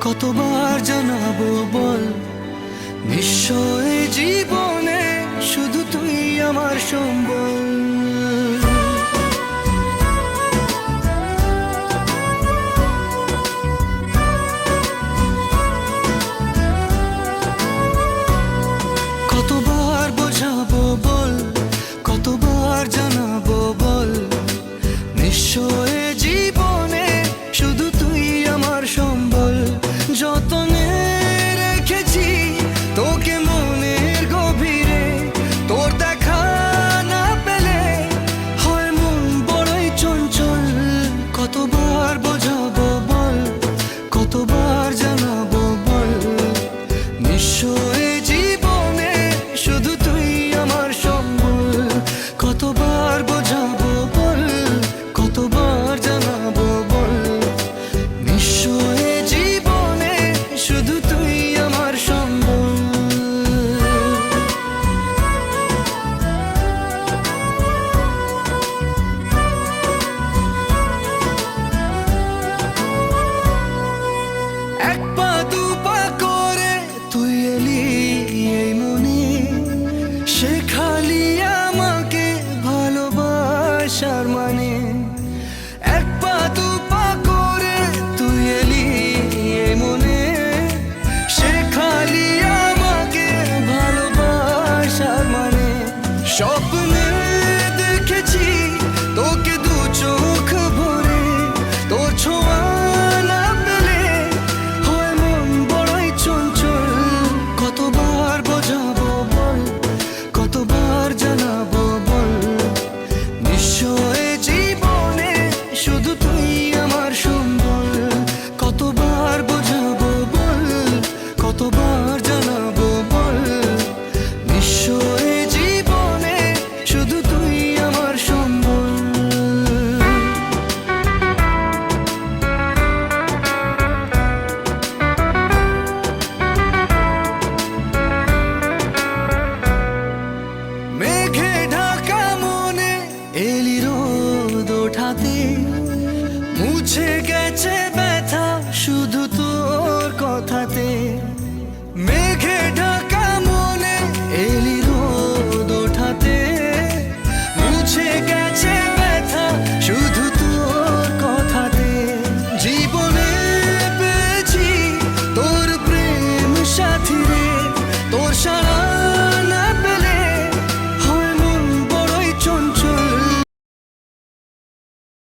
কতবার জানাবো বল, নিশ্চয় জীবনে শুধু তুই আমার সম্বল। কতবার বোঝাবো বল, কতবার জানাবো বল, নিশ্চয় জীবনে শুধু তুই আমার সম্বল। যতনে রেখেছি তোকে মনের গভীরে, তোর দেখা না পেলে হয় মন বড়ই চঞ্চল। কতবার বোঝাবো বল, কতবার জানাবো বল, নিশ্চয়